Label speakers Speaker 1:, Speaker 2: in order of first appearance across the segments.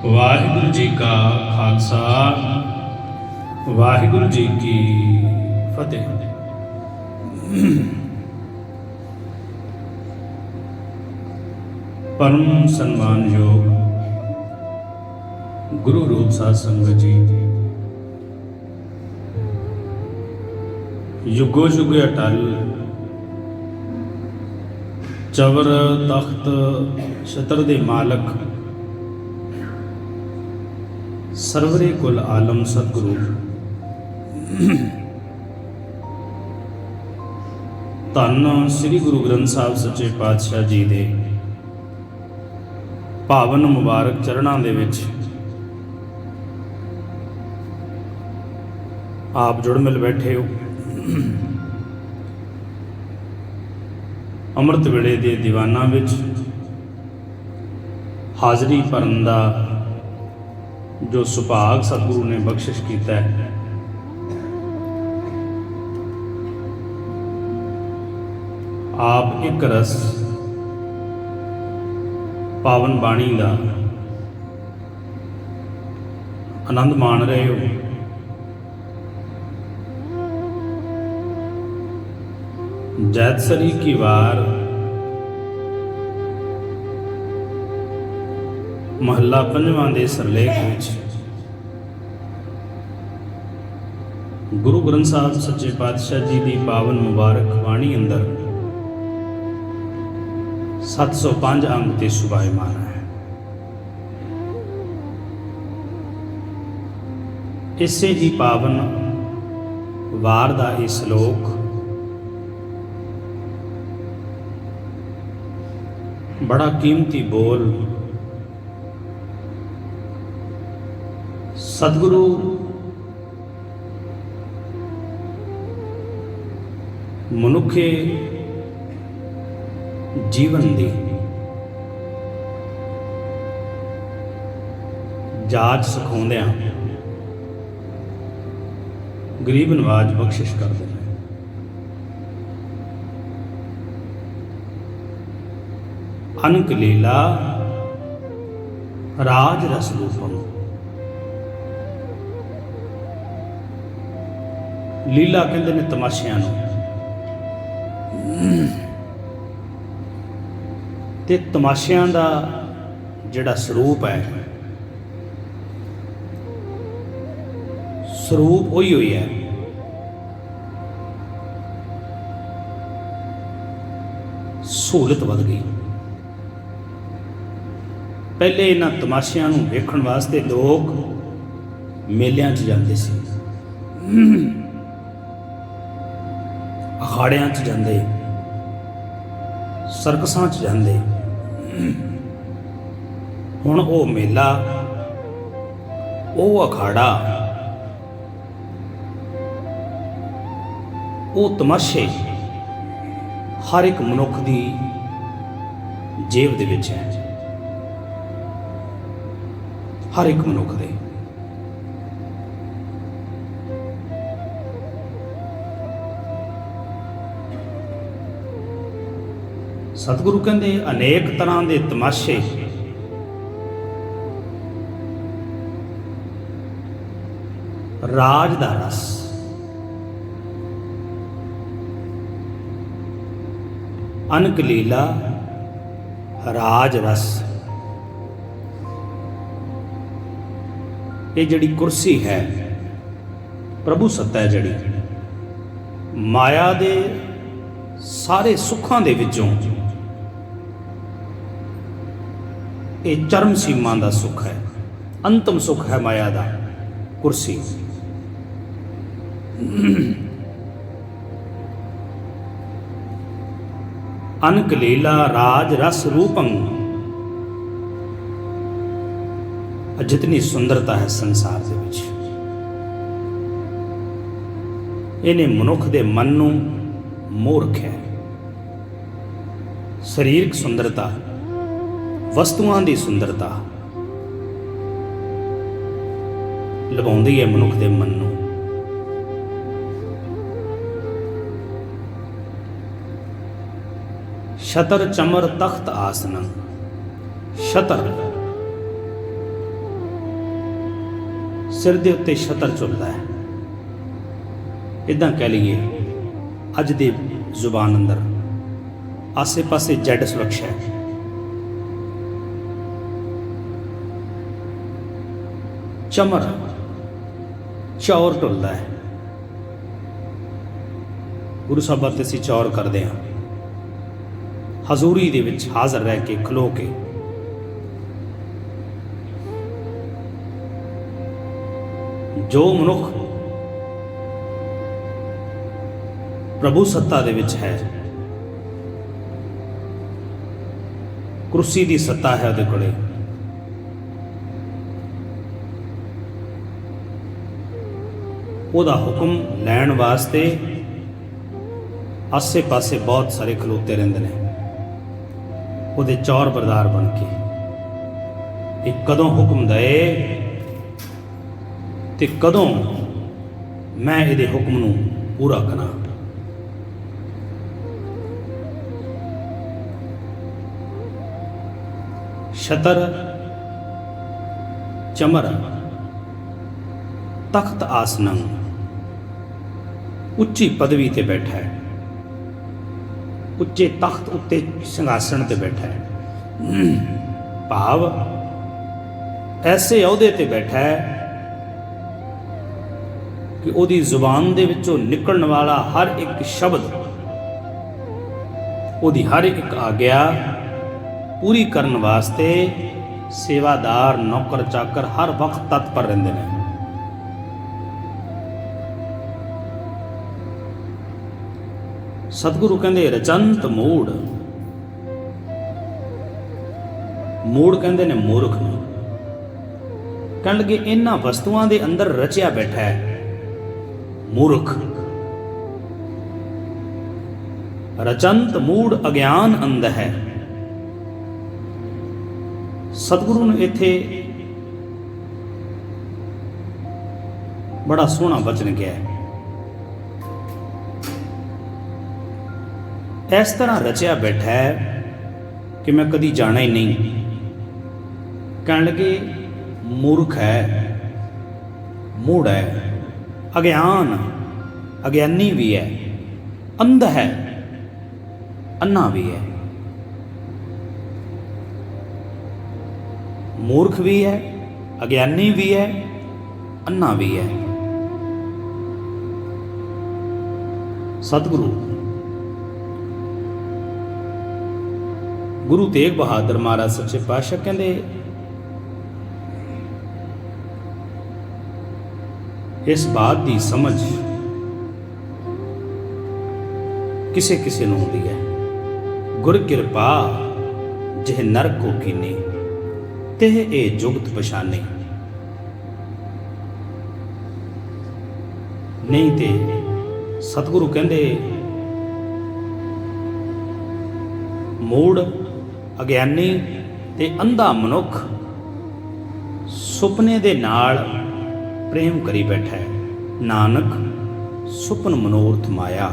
Speaker 1: ਵਾਹਿਗੁਰੂ ਜੀ ਕਾ ਖਾਲਸਾ ਵਾਹਿਗੁਰੂ ਜੀ ਕੀ ਫਤਿਹ। परम सन्मानयोग गुरु रूप साध संगत जी, युगो युग अटल चवर तख्त छतर दे मालक सरवरे कुल आलम सतगुरु धन श्री गुरु ग्रंथ साहब सच्चे पातशाह जी दे पावन मुबारक चरणों दे विच आप जुड़ मिल बैठे हो। अमृत वेले दे दीवाना विच हाज़री भरन दा जो सुभाग सतगुरु ने बख्शिश कीता है, आप एक रस पावन बाणी का आनंद मान रहे हो। जैतसरी की वार महला पंजवां दे सरलेख विच गुरु ग्रंथ साहब सच्चे पातशाह जी की पावन मुबारक बाणी अंदर 705 अंग ते सुभायमान है। इससे ही पावन वार दा इस श्लोक बड़ा कीमती बोल सतगुरु मनुखे जीवन दी जाच सिखाउंदियां गरीब नवाज बख्शिश करते हैं। अनक लीला राज रस रूपम, लीला कहते ने तमाशियां नूं ते तमाशियां दा जिहड़ा स्वरूप है, स्वरूप उही हुई है। सहूलत वध गई। पहले इन्हां तमाशियां नूं वेखण वास्ते लोग मेलियां 'च जांदे सी, अखाड़ियां 'च जांदे, सर्कसां 'च जांदे। हुण वो मेला, वो अखाड़ा, वो तमाशे हर एक मनुख की जेब दे विच है, हर एक मनुख दे। सतगुरु कहते अनेक तरह के तमाशे राज दा रस, अनक लीला राज रस। ये जड़ी कुर्सी है प्रभु सत्ता है, जड़ी माया दे सारे सुखां दे विचों ये चरम सीमा का सुख है, अंतम सुख है माया का कुर्सी। अनक लीला राज रस रूपं, जितनी सुंदरता है संसार दे विच, इन्हें मनुख दे मन नूं मोह रखिया। शरीरक सुंदरता, वस्तुआं दी सुंदरता लभाउंदी है मनुख दे मन नूं। छतर चमर तख्त आसन, छतर सिर दे उत्ते छतर झुलदा है। इदां कह लीए अज दे जुबान अंदर आसे पासे जैड सुरक्षा है। चमर चौर ढुलदा है। गुरु साहबां ते असीं चौर करदे हां, हजूरी दे विच हाज़र रह के खलो के। जो मनुख प्रभु सत्ता दे विच है, कुर्सी दी सत्ता है उहदे कोले, उहदा हुक्म लैण वास्ते आसे पासे बहुत सारे खलोते रहिंदे ने, उहदे चौर बरदार बन के। ये कदों हुक्म दे ते कदों मैं इहदे हुक्म नूं पूरा करां। छतर चमर तख्त आसनम, उच्ची पदवी ते बैठा है, उच्चे तख्त उत्ते सिंघासन ते बैठा है। भाव ऐसे अहुदे ते बैठा है कि उहदी जुबान दे विचों निकलण वाला हर एक शब्द, उहदी हर एक आग्या पूरी करन वास्ते सेवादार नौकर चाकर हर वक्त तत्पर रहिंदे ने। सतगुरु कहंदे रचंत मूड़, मूड़ कहंदे ने मूर्ख नूं। कहण लगे इन्हां वस्तुआं दे अंदर रचिया बैठा है मूर्ख। रचंत मूड़ अज्ञान अंध है। सतगुरु ने इत्थे बड़ा सोहना वचन किया है। इस तरह रचिया बैठा है कि मैं कदी जाना ही नहीं। कहने लगे मूर्ख है, मूढ़ है, अज्ञान, अज्ञानी भी है, अंध है, अन्ना भी है। मूर्ख भी है, अज्ञानी भी है, अन्ना भी है। सतगुरु गुरु तेग बहादुर महाराज सच्चे पातशाह कहंदे इस बात की समझ किसे किसे नूं हुंदी है। गुर किरपा जिह नरक को कीने, तेह ए जुगत पछाने। नहीं ते सतगुरु कहंदे मूड़ अज्ञानी ते अंधा मनुख सुपने दे नाल प्रेम करी बैठा है। नानक सुपन मनोरथ माया।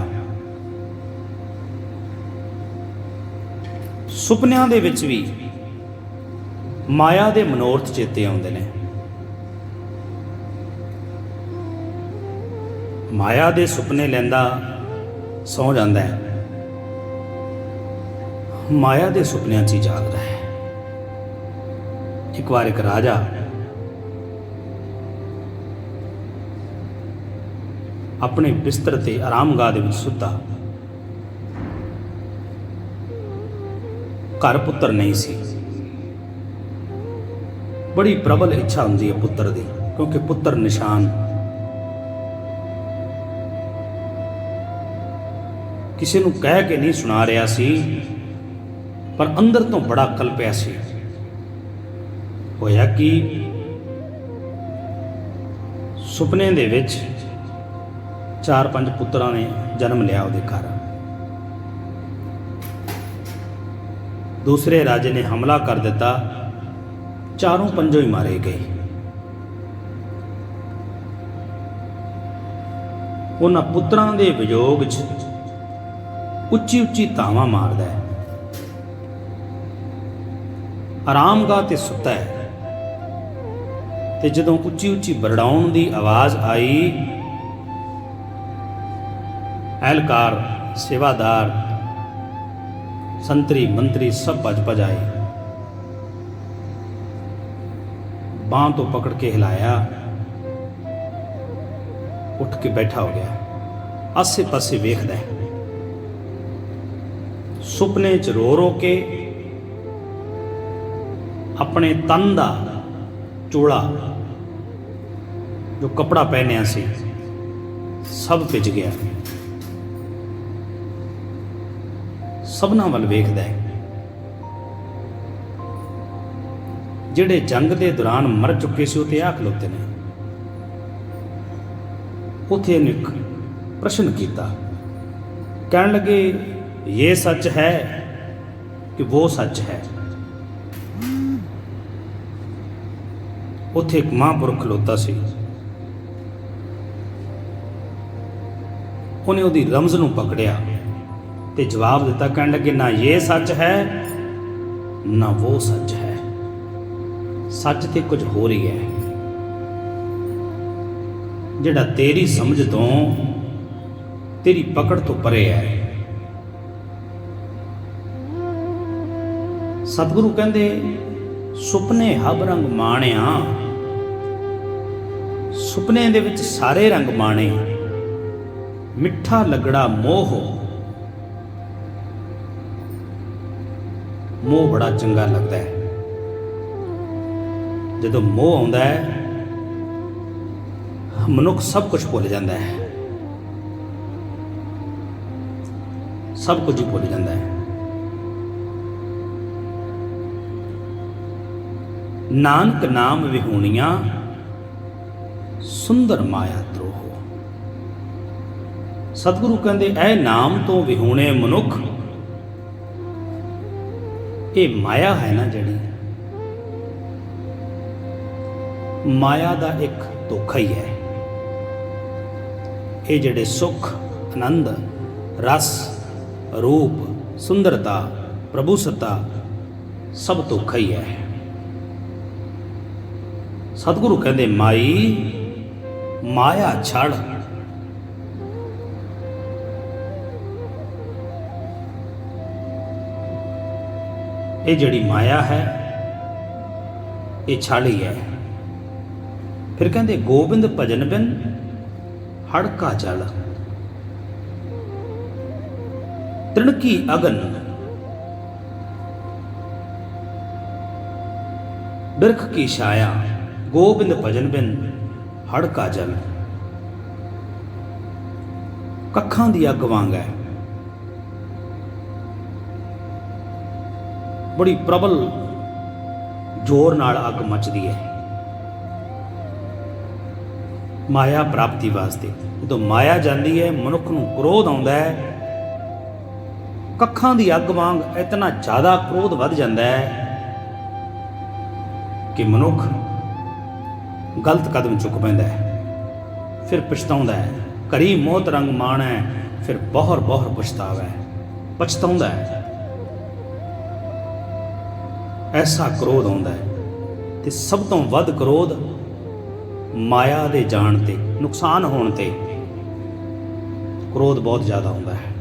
Speaker 1: सुपनियां दे विच भी माया दे मनोरथ चेते आउंदे ने। माया दे सुपने लैंदा सौ जांदा है, माया दे सुपनियां च ही जागदा है। एक बार एक राजा अपने बिस्तर ते आरामगाह दे विच सुता। घर पुत्र नहीं सी। बड़ी प्रबल इच्छा हुंदी है पुत्र दी, क्योंकि पुत्र निशान किसी नूं कह के नहीं सुना रहा सी, पर अंदर तो बड़ा कल्पिया सी। होया कि सुपने दे विच 4-5 पुत्रां ने जन्म लिया उहदे घर। दूसरे राजे ने हमला कर दिता, 4-5 ही मारे गए। उन्हां पुत्रां दे वियोग च उच्ची उच्ची धावां मारदा है। आरामगाह ते सुता है ते ਤੇ ਜਦੋਂ ਉੱਚੀ ਉੱਚੀ ਬਰੜਾਉਣ ਦੀ ਆਵਾਜ਼ ਆਈ, ਅਹਿਲਕਾਰ, ਸੇਵਾਦਾਰ, ਸੰਤਰੀ ਮੰਤਰੀ ਸਭ ਭੱਜ ਆਏ। ਬਾਂਹ ਤੋਂ ਪਕੜ ਕੇ ਹਿਲਾਇਆ, ਉੱਠ ਕੇ ਬੈਠਾ ਹੋ ਗਿਆ, ਆਸੇ ਪਾਸੇ ਵੇਖਦਾ। ਸੁਪਨੇ 'ਚ ਰੋ ਰੋ ਕੇ ਆਪਣੇ ਤਨ ਦਾ ਚੋਲਾ, ਜੋ ਕੱਪੜਾ ਪਹਿਨਿਆ ਸੀ, ਸਭ ਭਿੱਜ ਗਿਆ। ਸਭਨਾਂ ਵੱਲ ਵੇਖਦਾ ਹੈ। ਜਿਹੜੇ ਜੰਗ ਦੇ ਦੌਰਾਨ ਮਰ ਚੁੱਕੇ ਸੀ ਉਹ ਤੇ ਆ ਖਲੋਤੇ ਨੇ। ਉੱਥੇ ਇਹਨੇ ਇੱਕ ਪ੍ਰਸ਼ਨ ਕੀਤਾ, ਕਹਿਣ ਲੱਗੇ, ਇਹ ਸੱਚ ਹੈ ਕਿ ਉਹ ਸੱਚ ਹੈ? ਉੱਥੇ ਇੱਕ ਮਹਾਂਪੁਰਖ ਖਲੋਤਾ ਸੀ। ਉਹਨੇ ਉਹਦੀ ਰਮਜ਼ ਨੂੰ ਪਕੜਿਆ ਤੇ ਜਵਾਬ ਦਿੱਤਾ, ਕਹਿਣ ਲੱਗੇ, ਨਾ ਇਹ ਸੱਚ ਹੈ ਨਾ ਉਹ ਸੱਚ ਹੈ। ਸੱਚ ਤੇ ਕੁਝ ਹੋਰ ਹੀ ਹੈ, ਜਿਹੜਾ ਤੇਰੀ ਸਮਝ ਤੋਂ, ਤੇਰੀ ਪਕੜ ਤੋਂ ਪਰੇ ਹੈ। ਸਤਿਗੁਰੂ ਕਹਿੰਦੇ, ਸੁਪਨੇ ਹਬ ਰੰਗ ਮਾਣਿਆ, ਸੁਪਨੇ ਦੇ ਵਿੱਚ ਸਾਰੇ ਰੰਗ ਮਾਣੇ, ਮਿੱਠਾ ਲੱਗੜਾ ਮੋਹ, ਮੋਹ ਬੜਾ ਚੰਗਾ ਲੱਗਦਾ ਹੈ। ਜਦੋਂ ਮੋਹ ਆਉਂਦਾ ਹੈ, ਮਨੁੱਖ ਸਭ ਕੁਝ ਭੁੱਲ ਜਾਂਦਾ ਹੈ, ਸਭ ਕੁਝ ਹੀ ਭੁੱਲ ਜਾਂਦਾ ਹੈ। ਨਾਨਕ ਨਾਮ ਵਿਹੂਣੀਆਂ, ਸੁੰਦਰ ਮਾਇਆ ਦਰੋਹ। ਸਤਿਗੁਰੂ ਕਹਿੰਦੇ, ਇਹ ਨਾਮ ਤੋਂ ਵਿਹੂਣੇ ਮਨੁੱਖ, ਇਹ ਮਾਇਆ ਹੈ ਨਾ ਜਿਹੜੀ, ਮਾਇਆ ਦਾ ਇੱਕ ਧੋਖਾ ਹੀ ਹੈ। ਇਹ ਜਿਹੜੇ ਸੁੱਖ, ਆਨੰਦ, ਰਸ, ਰੂਪ, ਸੁੰਦਰਤਾ, ਪ੍ਰਭੂਸੱਤਾ, ਸਭ ਧੋਖਾ ਹੀ ਹੈ। ਸਤਿਗੁਰੂ ਕਹਿੰਦੇ, ਮਾਈ ਮਾਇਆ ਛੱਡ, ਇਹ ਜਿਹੜੀ ਮਾਇਆ ਹੈ ਇਹ ਛੱਡ ਹੀ ਹੈ। ਫਿਰ ਕਹਿੰਦੇ, ਗੋਬਿੰਦ ਭਜਨ ਬਿਨ ਹੜਕਾ ਜਲ, ਤ੍ਰਿਣਕੀ ਅਗਨ, ਬਿਰਖ ਕੀ ਛਾਇਆ, ਗੋਬਿੰਦ ਭਜਨ ਬਿਨ ਹੜਕਾ ਜਲ। ਕੱਖਾਂ ਦੀ ਅੱਗ ਵਾਂਗ ਹੈ, ਬੜੀ ਪ੍ਰਬਲ ਜ਼ੋਰ ਨਾਲ ਅੱਗ ਮੱਚਦੀ ਹੈ ਮਾਇਆ ਪ੍ਰਾਪਤੀ ਵਾਸਤੇ। ਜਦੋਂ ਮਾਇਆ ਜਾਂਦੀ ਹੈ, ਮਨੁੱਖ ਨੂੰ ਕ੍ਰੋਧ ਆਉਂਦਾ ਹੈ, ਕੱਖਾਂ ਦੀ ਅੱਗ ਵਾਂਗ ਇਤਨਾ ਜ਼ਿਆਦਾ ਕ੍ਰੋਧ ਵੱਧ ਜਾਂਦਾ ਹੈ ਕਿ ਮਨੁੱਖ ਗਲਤ ਕਦਮ ਚੁੱਕ ਪੈਂਦਾ ਹੈ, ਫਿਰ ਪਛਤਾਉਂਦਾ ਹੈ। ਕਰੀ ਮੌਤ ਰੰਗ ਮਾਣ ਹੈ, ਫਿਰ ਬਹੁਰ ਬਹੁਰ ਪਛਤਾਵਾ ਹੈ, ਪਛਤਾਉਂਦਾ ਹੈ। ਐਸਾ ਕ੍ਰੋਧ ਆਉਂਦਾ ਹੈ। ਤੇ ਸਭ ਤੋਂ ਵੱਧ ਕ੍ਰੋਧ ਮਾਇਆ ਦੇ ਜਾਣ ਤੇ, ਨੁਕਸਾਨ ਹੋਣ ਤੇ ਕ੍ਰੋਧ ਬਹੁਤ ਜ਼ਿਆਦਾ ਹੁੰਦਾ ਹੈ।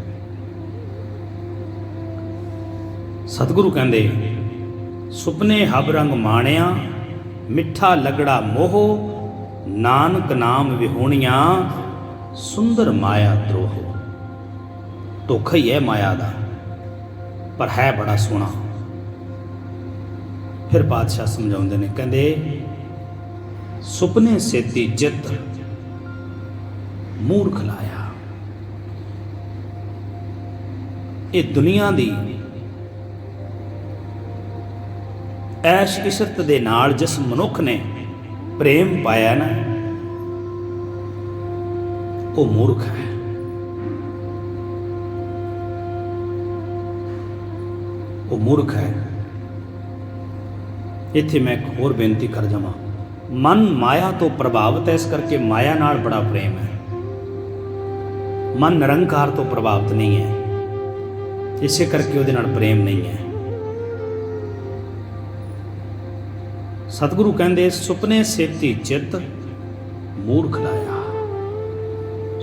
Speaker 1: ਸਤਿਗੁਰੂ ਕਹਿੰਦੇ, ਸੁਪਨੇ ਹਬ ਰੰਗ ਮਾਣਿਆ, ਮਿੱਠਾ ਲੱਗੜਾ ਮੋਹ, ਨਾਨਕ ਨਾਮ ਵਿਹੂਣੀਆਂ, ਸੁੰਦਰ ਮਾਇਆ ਦਰੋਹ। ਧੋਖਾ ਹੀ ਹੈ ਮਾਇਆ ਦਾ, ਪਰ ਹੈ ਬੜਾ ਸੋਹਣਾ। ਫਿਰ ਪਾਤਸ਼ਾਹ ਸਮਝਾਉਂਦੇ ਨੇ, ਕਹਿੰਦੇ, ਸੁਪਨੇ ਸੇਤੀ ਜਿੱਤ ਮੂਰਖ ਲਾਇਆ। ਇਹ ਦੁਨੀਆ ਦੀ ਐਸ਼ ਇਸ਼ਰਤ ਦੇ ਨਾਲ ਜਿਸ ਮਨੁੱਖ ਨੇ ਪ੍ਰੇਮ ਪਾਇਆ ਨਾ, ਉਹ ਮੂਰਖ ਹੈ। ਉਹ ਮੂਰਖ ਹੈ। ਇੱਥੇ ਮੈਂ ਇੱਕ ਹੋਰ ਬੇਨਤੀ ਕਰ ਜਾਵਾਂ, ਮਨ ਮਾਇਆ ਤੋਂ ਪ੍ਰਭਾਵਿਤ ਹੈ, ਇਸ ਕਰਕੇ ਮਾਇਆ ਨਾਲ ਬੜਾ ਪ੍ਰੇਮ ਹੈ। ਮਨ ਨਿਰੰਕਾਰ ਤੋਂ ਪ੍ਰਭਾਵਿਤ ਨਹੀਂ ਹੈ, ਇਸੇ ਕਰਕੇ ਉਹਦੇ ਨਾਲ ਪ੍ਰੇਮ ਨਹੀਂ ਹੈ। ਸਤਿਗੁਰੂ ਕਹਿੰਦੇ ਸੁਪਨੇ ਸੇਤੀ ਚਿੱਤ ਮੂਰਖ ਲਾਇਆ।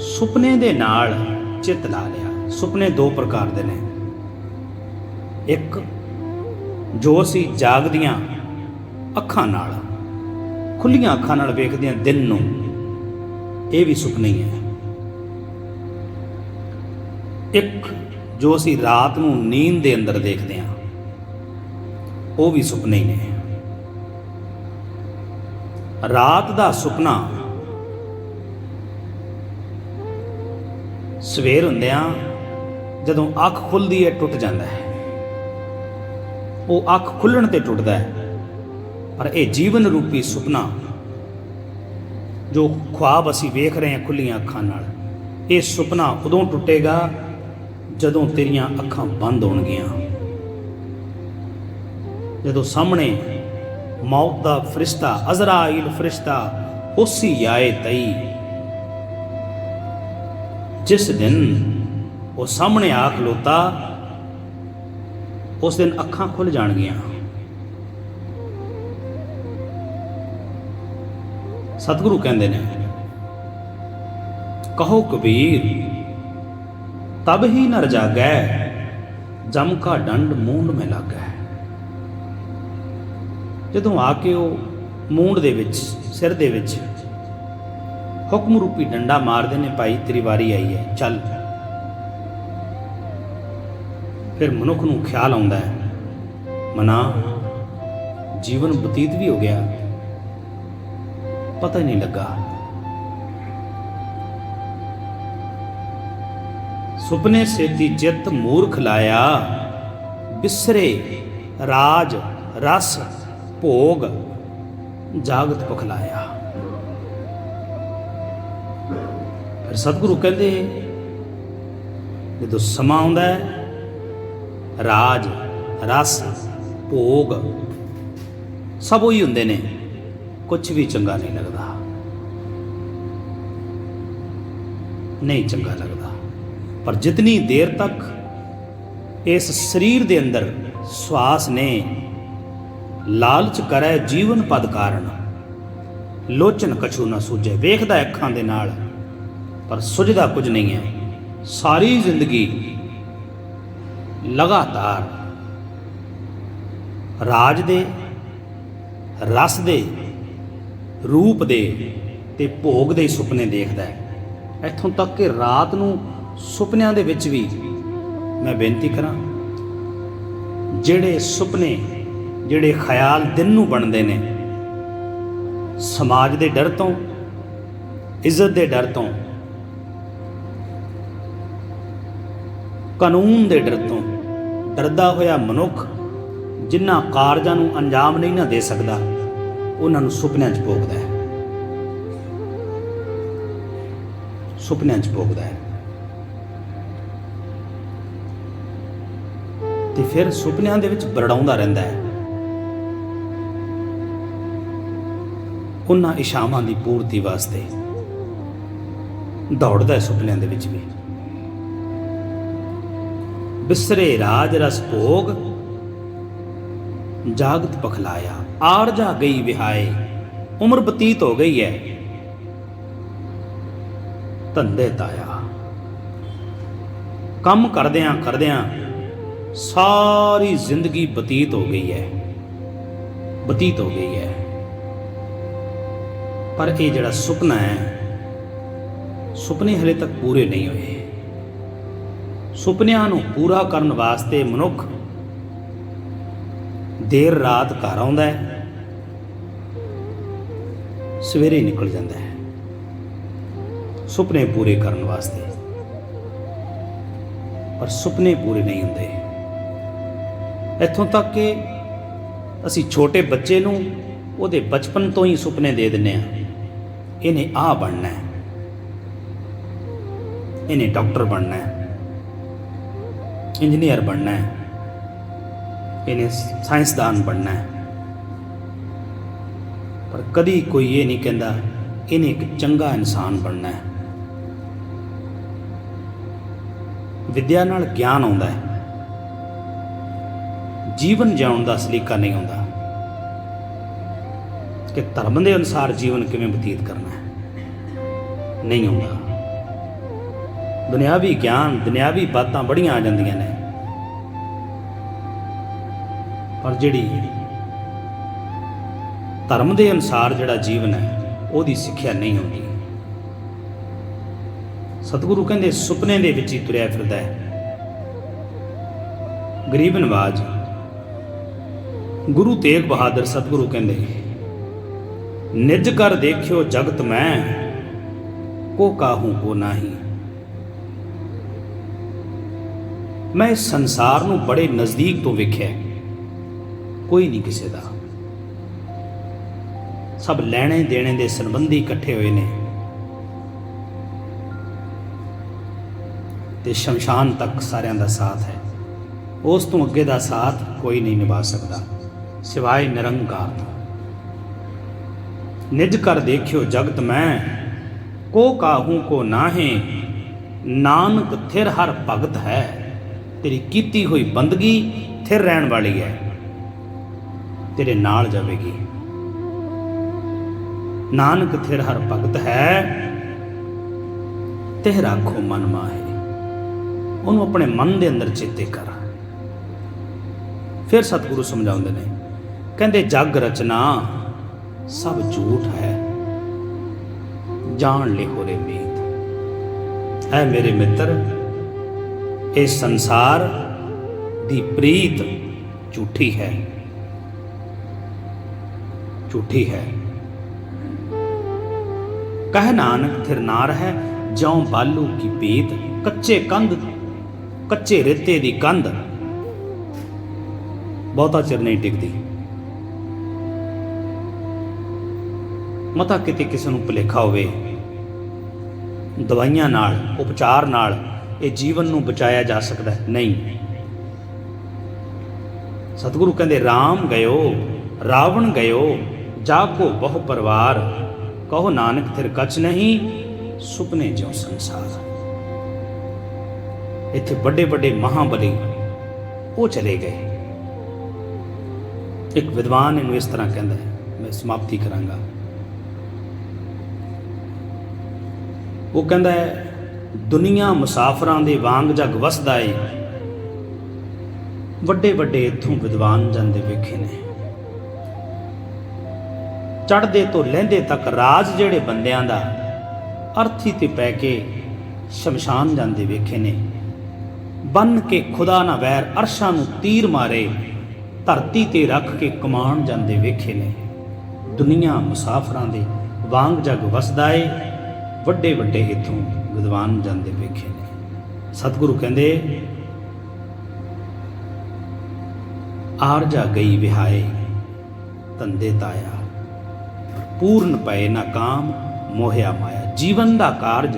Speaker 1: ਸੁਪਨੇ ਦੇ ਨਾਲ ਚਿੱਤ ਲਾ ਲਿਆ। ਸੁਪਨੇ ਦੋ ਪ੍ਰਕਾਰ ਦੇ ਨੇ। ਇੱਕ ਜੋ ਅਸੀਂ ਜਾਗਦੀਆਂ ਅੱਖਾਂ ਨਾਲ, ਖੁੱਲੀਆਂ ਅੱਖਾਂ ਨਾਲ ਵੇਖਦੇ ਹਾਂ ਦਿਨ ਨੂੰ, ਇਹ ਵੀ ਸੁਪਨੇ ਹੀ ਹੈ। ਇੱਕ ਜੋ ਅਸੀਂ ਰਾਤ ਨੂੰ ਨੀਂਦ ਦੇ ਅੰਦਰ ਦੇਖਦੇ ਹਾਂ, ਉਹ ਵੀ ਸੁਪਨੇ ਹੀ ਨੇ। ਰਾਤ ਦਾ ਸੁਪਨਾ ਸਵੇਰ ਹੁੰਦਿਆਂ ਜਦੋਂ ਅੱਖ ਖੁੱਲਦੀ ਹੈ ਟੁੱਟ ਜਾਂਦਾ ਹੈ। ਉਹ ਅੱਖ ਖੁੱਲਣ ਤੇ ਟੁੱਟਦਾ ਹੈ। ਪਰ ਇਹ ਜੀਵਨ ਰੂਪੀ ਸੁਪਨਾ ਜੋ ਖੁਆਬ ਅਸੀਂ ਵੇਖ ਰਹੇ ਹਾਂ ਖੁੱਲੀਆਂ ਅੱਖਾਂ ਨਾਲ, ਇਹ ਸੁਪਨਾ ਉਦੋਂ ਟੁੱਟੇਗਾ ਜਦੋਂ ਤੇਰੀਆਂ ਅੱਖਾਂ ਬੰਦ ਹੋਣਗੀਆਂ, ਜਦੋਂ ਸਾਹਮਣੇ ਮੌਤ ਦਾ ਫਰਿਸ਼ਤਾ ਅਜ਼ਰਾਈਲ ਫਰਿਸ਼ਤਾ ਉਸੀ ਆਏ ਤਈ, ਜਿਸ ਦਿਨ ਉਹ ਸਾਹਮਣੇ ਆ ਖਲੋਤਾ ਉਸ ਦਿਨ ਅੱਖਾਂ ਖੁੱਲ ਜਾਣਗੀਆਂ। ਸਤਿਗੁਰੂ ਕਹਿੰਦੇ ਨੇ, ਕਹੋ ਕਬੀਰ ਤਬ ਹੀ ਨਰ ਜਾਗੈ, ਜਮ ਕਾ ਡੰਡ ਮੂੰਡ ਮੈਂ ਲਾਗੈ। ਜਦੋਂ ਆ ਕੇ ਉਹ ਮੂੰਡ ਦੇ ਵਿੱਚ, ਸਿਰ ਦੇ ਵਿੱਚ ਹੁਕਮ ਰੂਪੀ ਡੰਡਾ ਮਾਰਦੇ ਨੇ, ਭਾਈ ਤੇਰੀ ਵਾਰੀ ਆਈ ਹੈ, ਚੱਲ। ਫਿਰ ਮਨੁੱਖ ਨੂੰ ਖਿਆਲ ਆਉਂਦਾ ਹੈ, ਮਨਾ ਜੀਵਨ ਬਤੀਤ ਵੀ ਹੋ ਗਿਆ, ਪਤਾ ਹੀ ਨਹੀਂ ਲੱਗਾ। ਸੁਪਨੇ ਸੇਤੀ ਚਿੱਤ ਮੂਰਖ ਲਾਇਆ, ਬਿਸਰੇ ਰਾਜ ਰਸ ਭੋਗ ਜਾਗਤ ਪਖਲਾਇਆ। ਫਿਰ ਸਤਿਗੁਰੂ ਕਹਿੰਦੇ ਜਦੋਂ ਸਮਾਂ ਆਉਂਦਾ ਹੈ, ਰਾਜ ਰਸ ਭੋਗ ਸਭ ਉਹੀ ਹੁੰਦੇ ਨੇ, ਕੁਛ ਵੀ ਚੰਗਾ ਨਹੀਂ ਲੱਗਦਾ, ਨਹੀਂ ਚੰਗਾ ਲੱਗਦਾ। ਪਰ ਜਿਤਨੀ ਦੇਰ ਤੱਕ ਇਸ ਸਰੀਰ ਦੇ ਅੰਦਰ ਸਵਾਸ ਨੇ ਲਾਲਚ ਕਰੈ ਜੀਵਨ ਪਦ ਕਾਰਨ, ਲੋਚਨ ਕਛੂ ਨਾ ਸੂਝੇ। ਵੇਖਦਾ ਅੱਖਾਂ ਦੇ ਨਾਲ ਪਰ ਸੁਝਦਾ ਕੁਝ ਨਹੀਂ ਹੈ। ਸਾਰੀ ਜ਼ਿੰਦਗੀ ਲਗਾਤਾਰ ਰਾਜ ਦੇ, ਰਸ ਦੇ, ਰੂਪ ਦੇ ਤੇ ਭੋਗ ਦੇ ਸੁਪਨੇ ਦੇਖਦਾ ਹੈ। ਇੱਥੋਂ ਤੱਕ ਕਿ ਰਾਤ ਨੂੰ ਸੁਪਨਿਆਂ ਦੇ ਵਿੱਚ ਵੀ ਮੈਂ ਬੇਨਤੀ ਕਰਾਂ, ਜਿਹੜੇ ਸੁਪਨੇ, ਜਿਹੜੇ ਖਿਆਲ ਦਿਨ ਨੂੰ ਬਣਦੇ ਨੇ, ਸਮਾਜ ਦੇ ਡਰ ਤੋਂ, ਇੱਜ਼ਤ ਦੇ ਡਰ ਤੋਂ, ਕਾਨੂੰਨ ਦੇ ਡਰ ਤੋਂ ਡਰਦਾ ਹੋਇਆ ਮਨੁੱਖ ਜਿਨ੍ਹਾਂ ਕਾਰਜਾਂ ਨੂੰ ਅੰਜਾਮ ਨਹੀਂ ਨਾ ਦੇ ਸਕਦਾ, ਉਹਨਾਂ ਨੂੰ ਸੁਪਨਿਆਂ 'ਚ ਭੋਗਦਾ ਹੈ, ਸੁਪਨਿਆਂ 'ਚ ਭੋਗਦਾ ਹੈ। ਤੇ ਫਿਰ ਸੁਪਨਿਆਂ ਦੇ ਵਿੱਚ ਬਰੜਾਉਂਦਾ ਰਹਿੰਦਾ ਹੈ, ਉਹਨਾਂ ਇਸ਼ਾਵਾਂ ਦੀ ਪੂਰਤੀ ਵਾਸਤੇ ਦੌੜਦਾ ਹੈ ਸੁਪਨਿਆਂ ਦੇ ਵਿੱਚ ਵੀ। ਬਿਸਰੇ ਰਾਜ ਰਸ ਭੋਗ ਜਾਗਤ ਪਖਲਾਇਆ, ਆਰਜਾ ਗਈ ਵਿਹਾਏ, ਉਮਰ ਬਤੀਤ ਹੋ ਗਈ ਹੈ, ਧੰਦੇ ਤਾਇਆ। ਕੰਮ ਕਰਦਿਆਂ ਕਰਦਿਆਂ ਸਾਰੀ ਜ਼ਿੰਦਗੀ ਬਤੀਤ ਹੋ ਗਈ ਹੈ, ਬਤੀਤ ਹੋ ਗਈ ਹੈ। ਪਰ ਇਹ ਜਿਹੜਾ ਸੁਪਨਾ ਹੈ, ਸੁਪਨੇ ਹਲੇ ਤੱਕ ਪੂਰੇ ਨਹੀਂ ਹੋਏ। ਸੁਪਨਿਆਂ ਨੂੰ ਪੂਰਾ ਕਰਨ ਵਾਸਤੇ ਮਨੁੱਖ ਦੇਰ ਰਾਤ ਘਰ ਆਉਂਦਾ ਹੈ, ਸਵੇਰੇ ਨਿਕਲ ਜਾਂਦਾ ਹੈ ਸੁਪਨੇ ਪੂਰੇ ਕਰਨ ਵਾਸਤੇ, ਪਰ ਸੁਪਨੇ ਪੂਰੇ ਨਹੀਂ ਹੁੰਦੇ। ਇੱਥੋਂ ਤੱਕ ਕਿ ਅਸੀਂ ਛੋਟੇ ਬੱਚੇ ਨੂੰ ਉਹਦੇ ਬਚਪਨ ਤੋਂ ਹੀ ਸੁਪਨੇ ਦੇ ਦਿੰਦੇ ਹਾਂ, ਇਹਨੇ ਆਹ ਬਣਨਾ ਹੈ, ਇਹਨੇ ਡਾਕਟਰ ਬਣਨਾ ਹੈ, ਇੰਜੀਨੀਅਰ ਬਣਨਾ ਹੈ, ਇਹਨੇ ਸਾਇੰਸਦਾਨ ਬਣਨਾ ਹੈ। ਪਰ ਕਦੀ ਕੋਈ ਇਹ ਨਹੀਂ ਕਹਿੰਦਾ ਇਹਨੇ ਇੱਕ ਚੰਗਾ ਇਨਸਾਨ ਬਣਨਾ ਹੈ। ਵਿਦਿਆ ਨਾਲ ਗਿਆਨ ਆਉਂਦਾ ਹੈ, ਜੀਵਨ ਜਿਉਣ ਦਾ ਸਲੀਕਾ ਨਹੀਂ ਆਉਂਦਾ। ਕਿ ਧਰਮ ਦੇ ਅਨੁਸਾਰ ਜੀਵਨ ਕਿਵੇਂ ਬਤੀਤ ਕਰਨਾ ਹੈ, ਨਹੀਂ ਆਉਂਦਾ। ਦੁਨਿਆਵੀ ਗਿਆਨ, ਦੁਨਿਆਵੀ ਬਾਤਾਂ ਬੜੀਆਂ ਆ ਜਾਂਦੀਆਂ ਨੇ, ਪਰ ਜਿਹੜੀ ਧਰਮ ਦੇ ਅਨੁਸਾਰ ਜਿਹੜਾ ਜੀਵਨ ਹੈ ਉਹਦੀ ਸਿੱਖਿਆ ਨਹੀਂ ਆਉਂਦੀ। ਸਤਿਗੁਰੂ ਕਹਿੰਦੇ ਸੁਪਨੇ ਦੇ ਵਿੱਚ ਹੀ ਤੁਰਿਆ ਫਿਰਦਾ ਹੈ। ਗਰੀਬ ਨਵਾਜ ਗੁਰੂ ਤੇਗ ਬਹਾਦਰ ਸਤਿਗੁਰੂ ਕਹਿੰਦੇ, ਨਿਜ ਕਰ ਦੇਖਿਓ ਜਗਤ ਮੈਂ, ਕੋ ਕਾਹੂ ਕੋ ਨਾਹੀ। ਮੈਂ ਇਸ ਸੰਸਾਰ ਨੂੰ ਬੜੇ ਨਜ਼ਦੀਕ ਤੋਂ ਵੇਖਿਆ, ਕੋਈ ਨਹੀਂ ਕਿਸੇ ਦਾ। ਸਭ ਲੈਣੇ ਦੇਣੇ ਦੇ ਸੰਬੰਧੀ ਇਕੱਠੇ ਹੋਏ ਨੇ ਤੇ ਸ਼ਮਸ਼ਾਨ ਤੱਕ ਸਾਰਿਆਂ ਦਾ ਸਾਥ ਹੈ। ਉਸ ਤੋਂ ਅੱਗੇ ਦਾ ਸਾਥ ਕੋਈ ਨਹੀਂ ਨਿਭਾ ਸਕਦਾ ਸਿਵਾਏ ਨਿਰੰਕਾਰ ਤੋਂ। ਨਿਜ ਕਰ ਦੇਖਿਓ ਜਗਤ ਮੈਂ, ਕੋ ਕਾਹੂ ਕੋ ਨਾਹੇ। ਨਾਨਕ ਥਿਰ ਹਰ ਭਗਤ ਹੈ, ਤੇਰੀ ਕੀਤੀ ਹੋਈ ਬੰਦਗੀ ਥਿਰ ਰਹਿਣ ਵਾਲੀ ਹੈ, ਤੇਰੇ ਨਾਲ ਜਾਵੇਗੀ। ਨਾਨਕ ਥਿਰ ਹਰ ਭਗਤ ਹੈ, ਤਿਹ ਰਾਖੋ ਮਨ ਮਾਹੇ। ਉਹਨੂੰ ਆਪਣੇ ਮਨ ਦੇ ਅੰਦਰ ਚੇਤੇ ਕਰ। ਫਿਰ ਸਤਿਗੁਰੂ ਸਮਝਾਉਂਦੇ ਨੇ, ਕਹਿੰਦੇ ਜਗ ਰਚਨਾ ਸਭ ਝੂਠ ਹੈ, ਜਾਣ ਲੈ ਹੋਰੇ ਮੀਤ। ਐ ਮੇਰੇ ਮਿੱਤਰ, ਇਹ ਸੰਸਾਰ ਦੀ ਪ੍ਰੀਤ ਝੂਠੀ ਹੈ, ਝੂਠੀ ਹੈ। ਕਹਿ ਨਾਨਕ ਥਿਰ ਨਾ ਰਹਿ, ਜਿਉਂ ਬਾਲੂ ਕੀ ਪੀਤ। ਕੱਚੇ ਕੰਧ, ਕੱਚੇ ਰੇਤੇ ਦੀ ਕੰਧ ਬਹੁਤਾ ਚਿਰ ਨਹੀਂ ਟਿਕਦੀ। ਮਤਾ ਕਿਤੇ ਕਿਸੇ ਨੂੰ ਭੁਲੇਖਾ ਹੋਵੇ ਦਵਾਈਆਂ ਨਾਲ, ਉਪਚਾਰ ਨਾਲ ਇਹ ਜੀਵਨ ਨੂੰ ਬਚਾਇਆ ਜਾ ਸਕਦਾ ਹੈ, ਨਹੀਂ। ਸਤਿਗੁਰੂ ਕਹਿੰਦੇ ਰਾਮ ਗਇਓ ਰਾਵਣ ਗਇਓ, ਜਾ ਕੋ ਬਹੁ ਪਰਿਵਾਰ। ਕਹੋ ਨਾਨਕ ਥਿਰ ਕਛ ਨਹੀਂ, ਸੁਪਨੇ ਜਿਉ ਸੰਸਾਰ। ਇੱਥੇ ਵੱਡੇ ਵੱਡੇ ਮਹਾਬਲੀ ਉਹ ਚਲੇ ਗਏ। ਇੱਕ ਵਿਦਵਾਨ ਇਹਨੂੰ ਇਸ ਤਰ੍ਹਾਂ ਕਹਿੰਦਾ ਹੈ, ਮੈਂ ਸਮਾਪਤੀ ਕਰਾਂਗਾ। ਉਹ ਕਹਿੰਦਾ ਹੈ, ਦੁਨੀਆ ਮੁਸਾਫਰਾਂ ਦੇ ਵਾਂਗ ਜਗ ਵਸਦਾ ਏ। ਵੱਡੇ ਵੱਡੇ ਇੱਥੋਂ ਵਿਦਵਾਨ ਜਾਂਦੇ ਵੇਖੇ ਨੇ, ਚੜ੍ਹਦੇ ਤੋਂ ਲਹਿੰਦੇ ਤੱਕ ਰਾਜ ਜਿਹੜੇ ਬੰਦਿਆਂ ਦਾ ਅਰਥੀ ਤੇ ਪੈ ਕੇ ਸ਼ਮਸ਼ਾਨ ਜਾਂਦੇ ਵੇਖੇ ਨੇ। ਬੰਨ ਕੇ ਖੁਦਾ ਨਾ ਵੈਰ ਅਰਸ਼ਾਂ ਨੂੰ ਤੀਰ ਮਾਰੇ, ਧਰਤੀ ਤੇ ਰੱਖ ਕੇ ਕਮਾਣ ਜਾਂਦੇ ਵੇਖੇ ਨੇ। ਦੁਨੀਆ ਮੁਸਾਫਰਾਂ ਦੇ ਵਾਂਗ ਜਗ ਵਸਦਾ ਏ। ਵੱਡੇ ਵੱਡੇ ਇੱਥੋਂ ਵਿਦਵਾਨ ਜਾਂਦੇ ਵੇਖੇ ਨੇ। ਸਤਿਗੁਰੂ ਕਹਿੰਦੇ ਆਰਜਾ ਗਈ ਵਿਹਾਏ, ਧੰਦੇ ਤਾਇਆ। ਪੂਰਨ ਪਏ ਨਾ ਕਾਮ, ਮੋਹਿਆ ਮਾਇਆ। ਜੀਵਨ ਦਾ ਕਾਰਜ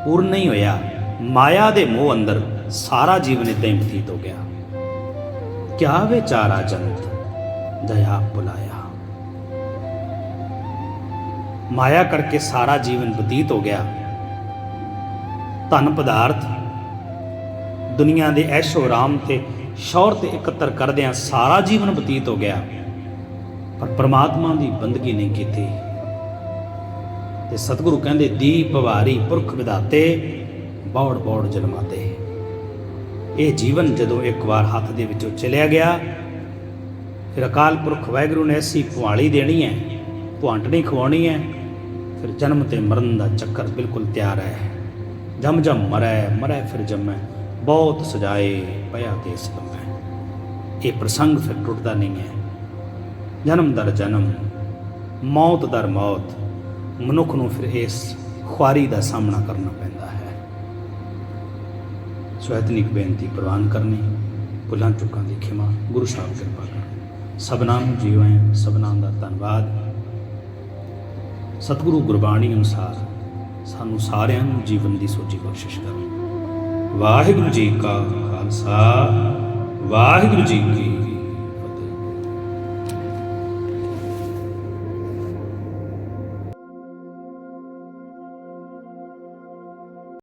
Speaker 1: ਪੂਰਨ ਨਹੀਂ ਹੋਇਆ, ਮਾਇਆ ਦੇ ਮੋਹ ਅੰਦਰ ਸਾਰਾ ਜੀਵਨ ਏਦਾਂ ਹੀ ਬਤੀਤ ਹੋ ਗਿਆ। ਕਿਆ ਵਿਚਾਰਾ ਜੰਤ ਦਇਆ ਬੁਲਾਇਆ। ਮਾਇਆ ਕਰਕੇ ਸਾਰਾ ਜੀਵਨ ਬਤੀਤ ਹੋ ਗਿਆ। ਧਨ ਪਦਾਰਥ ਦੁਨੀਆ ਦੇ ਐਸ਼ੋ ਆਰਾਮ ਤੇ ਸ਼ੌਹਰਤ ਇਕੱਤਰ ਕਰਦਿਆਂ ਸਾਰਾ ਜੀਵਨ ਬਤੀਤ ਹੋ ਗਿਆ, ਪਰ ਪਰਮਾਤਮਾ ਦੀ ਬੰਦਗੀ ਨਹੀਂ ਕੀਤੀ। ਤੇ ਸਤਿਗੁਰੂ ਕਹਿੰਦੇ ਦੀਪ ਭਵਾਰੀ ਪੁਰਖ ਵਿਧਾਤੇ, ਬੌੜ ਬੌੜ ਜਨਮਾਤੇ। ਇਹ ਜੀਵਨ ਜਦੋਂ ਇੱਕ ਵਾਰ ਹੱਥ ਦੇ ਵਿੱਚੋਂ ਚਲਿਆ ਗਿਆ, ਫਿਰ ਅਕਾਲ ਪੁਰਖ ਵਾਹਿਗੁਰੂ ਨੇ ਐਸੀ ਪੁਆਲੀ ਦੇਣੀ ਹੈ, ਪੁਆਂਟਣੀ ਖਵਾਉਣੀ ਹੈ। ਫਿਰ ਜਨਮ ਤੇ ਮਰਨ ਦਾ ਚੱਕਰ ਬਿਲਕੁਲ ਤਿਆਰ ਹੈ। ਜਮ ਜਮ ਮਰੈ, ਮਰੈ ਫਿਰ ਜੰਮੈ, ਬਹੁਤ ਸਜਾਏ ਪਿਆ ਦੇਸ ਲੰਮੈ। ਇਹ ਪ੍ਰਸੰਗ ਫਿਰ ਟੁੱਟਦਾ ਨਹੀਂ ਹੈ। ਜਨਮ ਦਰ ਜਨਮ, ਮੌਤ ਦਰ ਮੌਤ, ਮਨੁੱਖ ਨੂੰ ਫਿਰ ਇਸ ਖੁਆਰੀ ਦਾ ਸਾਹਮਣਾ ਕਰਨਾ ਪੈਂਦਾ ਹੈ। ਸੋ ਇਤਨੀ ਬੇਨਤੀ ਪ੍ਰਵਾਨ ਕਰਨੀ, ਭੁੱਲਾਂ ਚੁੱਕਾਂ ਦੀ ਖਿਮਾ, ਗੁਰੂ ਸਾਹਿਬ ਕਿਰਪਾ ਕਰਨ। ਸਭਨਾਂ ਨੂੰ ਜੀਵਨ, ਸਭਨਾਂ ਦਾ ਧੰਨਵਾਦ। ਸਤਿਗੁਰੂ ਗੁਰਬਾਣੀ ਅਨੁਸਾਰ ਸਾਨੂੰ ਸਾਰਿਆਂ ਨੂੰ ਜੀਵਨ ਦੀ ਸੋਝੀ ਬਖਸ਼ਿਸ਼ ਕਰੋ। ਵਾਹਿਗੁਰੂ ਜੀ ਕਾ ਖਾਲਸਾ, ਵਾਹਿਗੁਰੂ ਜੀ ਕੀ